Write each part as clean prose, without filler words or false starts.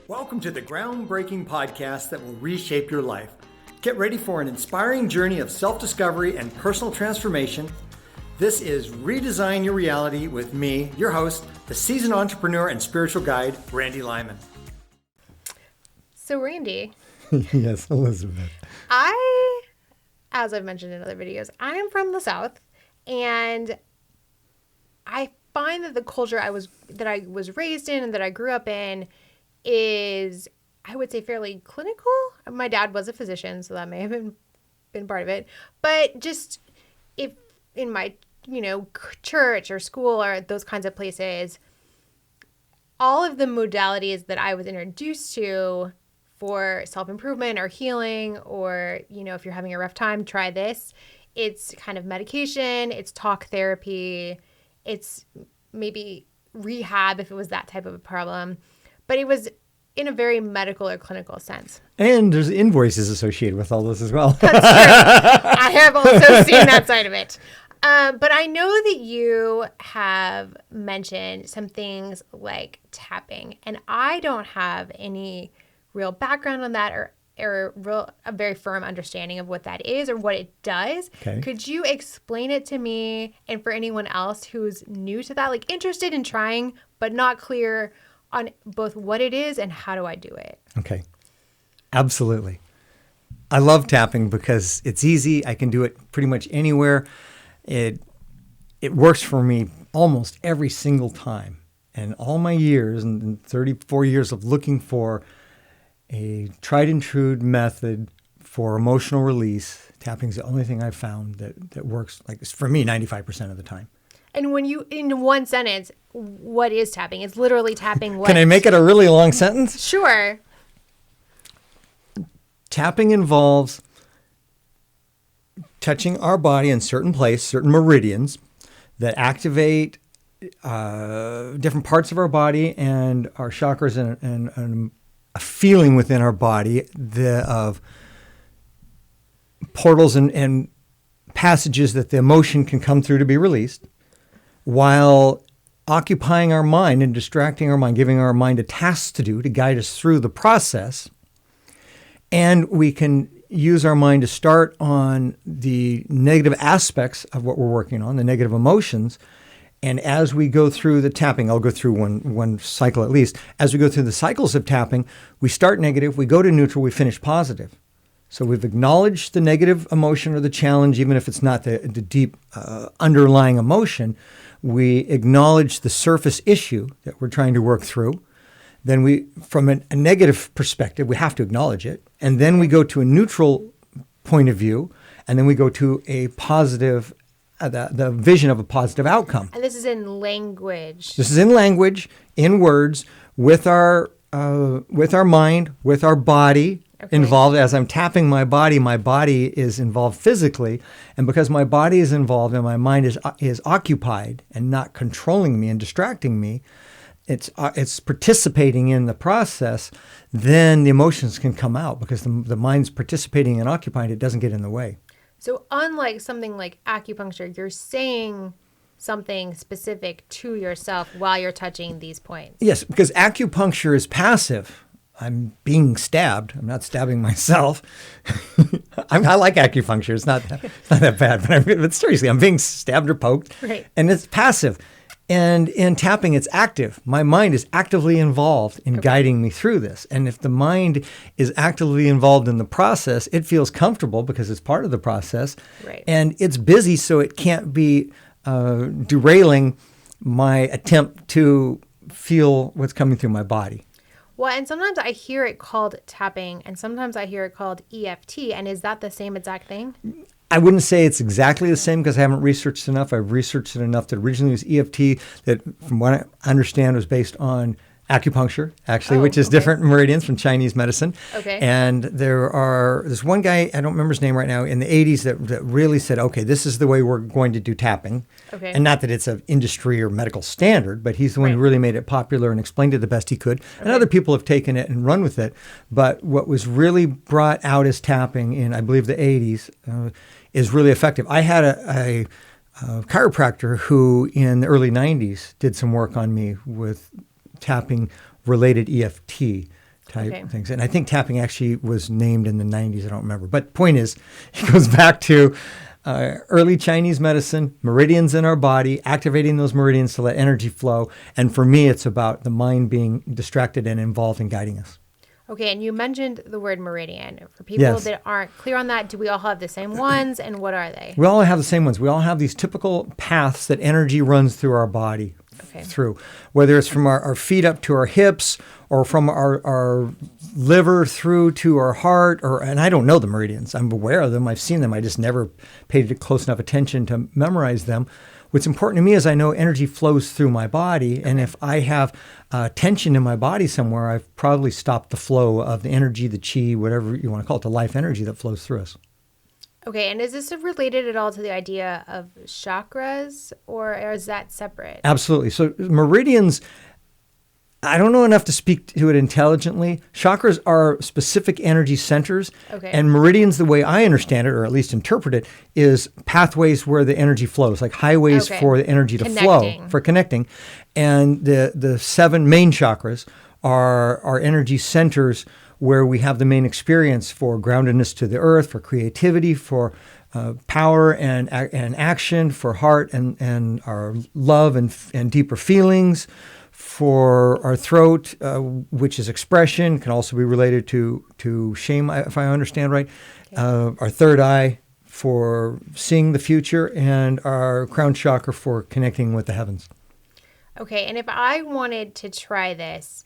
Welcome to the groundbreaking podcast that will reshape your life. Get ready for an inspiring journey of self-discovery and personal transformation. This is Redesign Your Reality with me, your host, the seasoned entrepreneur and spiritual guide, Randy Lyman. So Randy. Yes, Elizabeth. As I've mentioned in other videos, I am from the South, and I find that the culture that I was raised in and that I grew up in is, I would say, fairly clinical. My dad was a physician, so that may have been part of it. But just if in my, church or school or those kinds of places, all of the modalities that I was introduced to for self-improvement or healing, or, if you're having a rough time, try this. It's kind of medication, it's talk therapy, it's maybe rehab if it was that type of a problem. But it was in a very medical or clinical sense. And there's invoices associated with all this as well. That's true. I have also seen that side of it. But I know that you have mentioned some things like tapping, and I don't have any real background on that or a very firm understanding of what that is or what it does. Okay. Could you explain it to me and for anyone else who's new to that, like interested in trying but not clear on both what it is and how do I do it? Okay. Absolutely. I love tapping because it's easy. I can do it pretty much anywhere. It works for me almost every single time. And all my years and 34 years of looking for a tried and true method for emotional release, tapping is the only thing I've found that works, like for me, 95% of the time. And when you, in one sentence, what is tapping? It's literally tapping what? Can I make it a really long sentence? Sure. Tapping involves touching our body in certain meridians that activate different parts of our body and our chakras and a feeling within our body of portals and passages that the emotion can come through to be released, while occupying our mind and distracting our mind, giving our mind a task to do to guide us through the process. And we can use our mind to start on the negative aspects of what we're working on, the negative emotions. And as we go through the tapping, I'll go through one cycle at least. As we go through the cycles of tapping, we start negative, we go to neutral, we finish positive. So we've acknowledged the negative emotion or the challenge, even if it's not the deep underlying emotion. We acknowledge the surface issue that we're trying to work through. Then from a negative perspective, we have to acknowledge it. And then we go to a neutral point of view, and then we go to a positive the vision of a positive outcome. And this is in language. This is in language, in words, with our mind, with our body involved. As I'm tapping my body is involved physically. And because my body is involved and my mind is occupied and not controlling me and distracting me, it's participating in the process, then the emotions can come out because the mind's participating and occupying. It doesn't get in the way. So unlike something like acupuncture, you're saying something specific to yourself while you're touching these points. Yes, because acupuncture is passive. I'm being stabbed. I'm not stabbing myself. I like acupuncture. It's not that bad. But seriously, I'm being stabbed or poked. Right. And it's passive. And in tapping, it's active. My mind is actively involved in guiding me through this. And if the mind is actively involved in the process, it feels comfortable because it's part of the process. Right. And it's busy, so it can't be derailing my attempt to feel what's coming through my body. Well, and sometimes I hear it called tapping, and sometimes I hear it called EFT. And is that the same exact thing? I wouldn't say it's exactly the same because I haven't researched enough. I've researched it enough that originally it was EFT that, from what I understand, was based on acupuncture, actually, which is different meridians from Chinese medicine. Okay. And there's one guy, I don't remember his name right now, in the 80s that really said, okay, this is the way we're going to do tapping. Okay. And not that it's an industry or medical standard, but he's the one who really made it popular and explained it the best he could. And other people have taken it and run with it. But what was really brought out as tapping in, I believe, the 80s is really effective. I had a chiropractor who in the early 90s did some work on me with tapping related EFT type Okay. things. And I think tapping actually was named in the 90s. I don't remember. But point is, it goes back to early Chinese medicine, meridians in our body, activating those meridians to let energy flow. And for me, it's about the mind being distracted and involved in guiding us. Okay, and you mentioned the word meridian. For people Yes. that aren't clear on that, do we all have the same ones, and what are they? We all have the same ones. We all have these typical paths that energy runs through our body, Okay. through, whether it's from our feet up to our hips or from our liver through to our heart. And I don't know the meridians. I'm aware of them. I've seen them. I just never paid close enough attention to memorize them. What's important to me is I know energy flows through my body. And if I have tension in my body somewhere, I've probably stopped the flow of the energy, the chi, whatever you want to call it, the life energy that flows through us. Okay, and is this related at all to the idea of chakras, or is that separate? Absolutely. So meridians, I don't know enough to speak to it intelligently. Chakras are specific energy centers. Okay. And meridians, the way I understand it, or at least interpret it, is pathways where the energy flows, like highways Okay. for the energy to Connecting. flow, for connecting. And the 7 main chakras are energy centers where we have the main experience for groundedness to the earth, for creativity, for power and action, for heart and our love and deeper feelings, for our throat, which is expression, can also be related to shame, if I understand right. Okay. Our third eye for seeing the future, and our crown chakra for connecting with the heavens. Okay, and if I wanted to try this,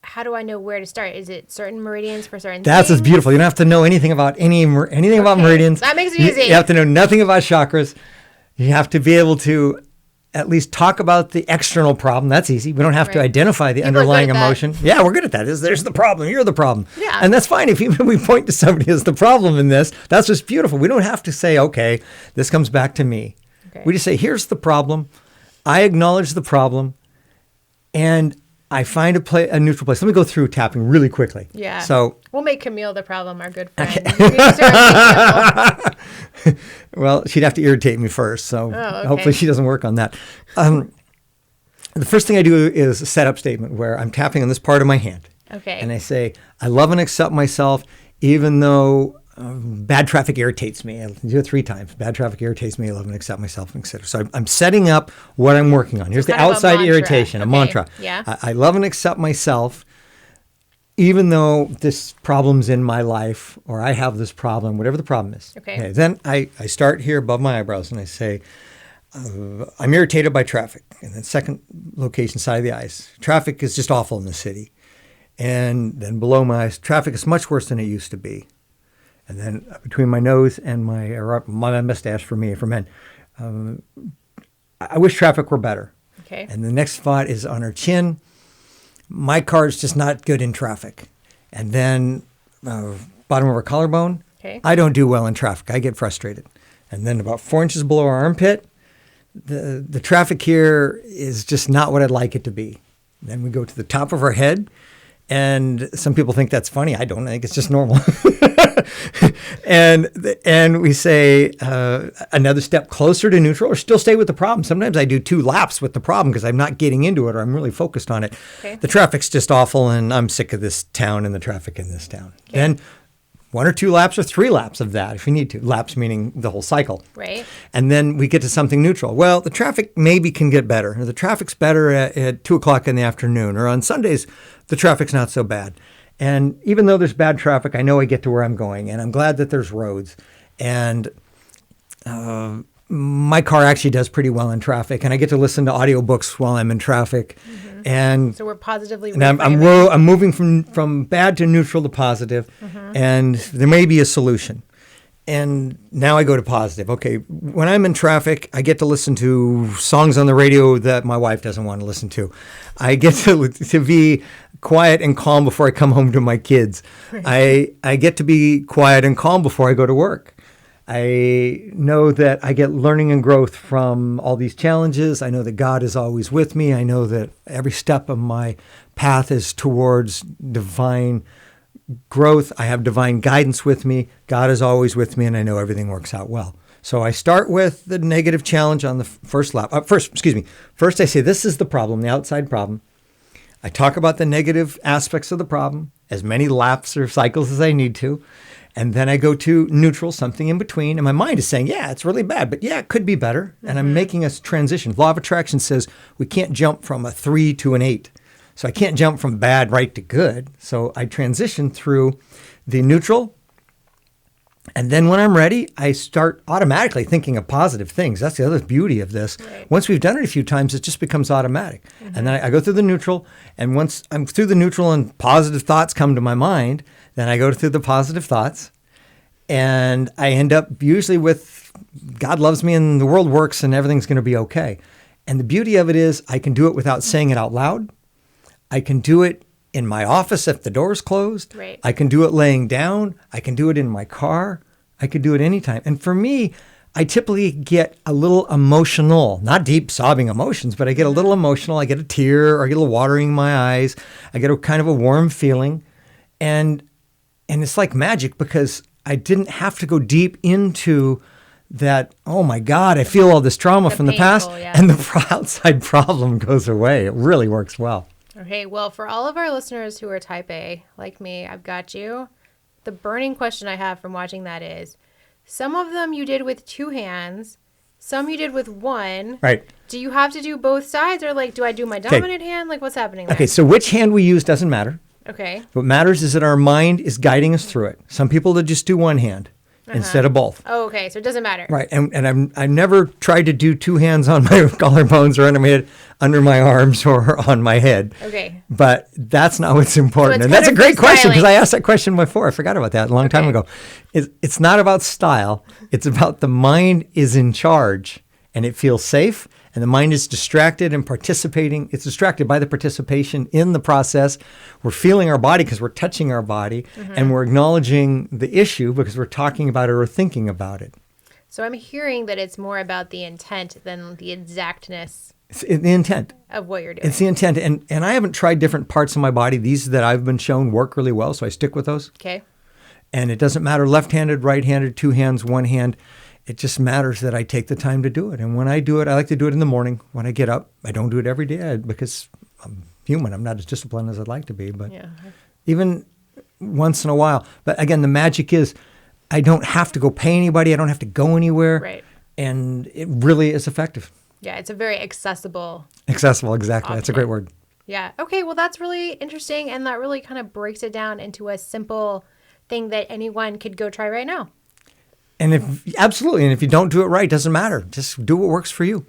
how do I know where to start? Is it certain meridians for certain That's things? what's beautiful. You don't have to know anything about anything about meridians. That makes it easy. You have to know nothing about chakras. You have to be able to at least talk about the external problem. That's easy. We don't have to Right. identify the People are good underlying at that. emotion. Yeah, we're good at that. There's the problem. You're the problem. Yeah. And that's fine. If even we point to somebody as the problem in this, that's just beautiful. We don't have to say, okay, this comes back to me. Okay. We just say, here's the problem. I acknowledge the problem, and I find a neutral place. Let me go through tapping really quickly. Yeah. So, we'll make Camille the problem, our good friend. We need to start being careful. well, she'd have to irritate me first. So okay. hopefully she doesn't work on that. The first thing I do is a setup statement where I'm tapping on this part of my hand. Okay. And I say, I love and accept myself, even though bad traffic irritates me. I do it 3 times. Bad traffic irritates me. I love and accept myself, etc. So I'm setting up what I'm working on. Here's the kind of a outside mantra. irritation, a Okay. mantra. Yeah. I love and accept myself, even though this problem's in my life, or I have this problem, whatever the problem is. Okay. Then I start here above my eyebrows and I say, I'm irritated by traffic. And then second location, side of the eyes. Traffic is just awful in the city. And then below my eyes, traffic is much worse than it used to be. And then between my nose and my mustache for men, I wish traffic were better. Okay. And the next spot is on her chin. My car is just not good in traffic. And then bottom of her collarbone. Okay. I don't do well in traffic. I get frustrated. And then about 4 inches below our armpit, the traffic here is just not what I'd like it to be. Then we go to the top of our head. And some people think that's funny. I don't. I think it's just normal. and we say another step closer to neutral, or still stay with the problem. Sometimes I do 2 laps with the problem because I'm not getting into it, or I'm really focused on it. Okay. The traffic's just awful, and I'm sick of this town and the traffic in this town. Okay. Then 1 or 2 laps or 3 laps of that if you need to. Laps meaning the whole cycle. Right. And then we get to something neutral. Well, the traffic maybe can get better. The traffic's better at 2 o'clock in the afternoon, or on Sundays, the traffic's not so bad. And even though there's bad traffic, I know I get to where I'm going, and I'm glad that there's roads. And my car actually does pretty well in traffic, and I get to listen to audiobooks while I'm in traffic. Mm-hmm. And So we're positively and I'm reframing. moving from bad to neutral to positive, and there may be a solution. And now I go to positive. Okay, when I'm in traffic, I get to listen to songs on the radio that my wife doesn't want to listen to. I get to be quiet and calm before I come home to my kids. I get to be quiet and calm before I go to work. I know that I get learning and growth from all these challenges. I know that God is always with me. I know that every step of my path is towards divine growth. I have divine guidance with me. God is always with me, and I know everything works out well. So I start with the negative challenge on the first lap. First I say, this is the problem, the outside problem. I talk about the negative aspects of the problem, as many laps or cycles as I need to. And then I go to neutral, something in between. And my mind is saying, yeah, it's really bad, but yeah, it could be better. And I'm making a transition. Law of attraction says we can't jump from a 3 to an 8. So I can't jump from bad right to good. So I transition through the neutral. And then when I'm ready, I start automatically thinking of positive things. That's the other beauty of this. Right. Once we've done it a few times, it just becomes automatic. And then I go through the neutral. And once I'm through the neutral and positive thoughts come to my mind, then I go through the positive thoughts. And I end up usually with God loves me and the world works and everything's going to be okay. And the beauty of it is I can do it without saying it out loud. I can do it in my office if the door's closed. Right. I can do it laying down. I can do it in my car. I could do it anytime. And for me, I typically get a little emotional, not deep sobbing emotions, but I get a little emotional. I get a tear or I get a little watering in my eyes. I get a kind of a warm feeling. And it's like magic because I didn't have to go deep into that, oh my God, I feel all this trauma from the past. Yeah. And the outside problem goes away. It really works well. Okay, well, for all of our listeners who are type A, like me, I've got you. The burning question I have from watching that is, some of them you did with 2 hands, some you did with 1. Right. Do you have to do both sides, or like, do I do my dominant hand? Like, what's happening there? Okay, so which hand we use doesn't matter. Okay. What matters is that our mind is guiding us through it. Some people that just do one hand instead of both. Oh, okay, so it doesn't matter. Right, and I've never tried to do 2 hands on my collarbones or under my head, under my arms or on my head. Okay. But that's not what's important. So it's And that's a kind of great question because freestyling. I asked that question before. I forgot about that a long time ago. It's not about style. It's about the mind is in charge and it feels safe. And the mind is distracted and participating. It's distracted by the participation in the process. We're feeling our body because we're touching our body. And we're acknowledging the issue because we're talking about it or thinking about it. So I'm hearing that it's more about the intent than the exactness It's the intent. of what you're doing. It's the intent. And I haven't tried different parts of my body. These that I've been shown work really well. So I stick with those. Okay. And it doesn't matter left-handed, right-handed, 2 hands, 1 hand. It just matters that I take the time to do it. And when I do it, I like to do it in the morning when I get up. I don't do it every day because I'm human. I'm not as disciplined as I'd like to be, but Yeah. even once in a while. But again, the magic is I don't have to go pay anybody. I don't have to go anywhere. Right. And it really is effective. Yeah, it's a very accessible. Accessible, exactly. That's a great word. Yeah. Okay, well, that's really interesting. And that really kind of breaks it down into a simple thing that anyone could go try right now. And absolutely. And if you don't do it right, it doesn't matter. Just do what works for you.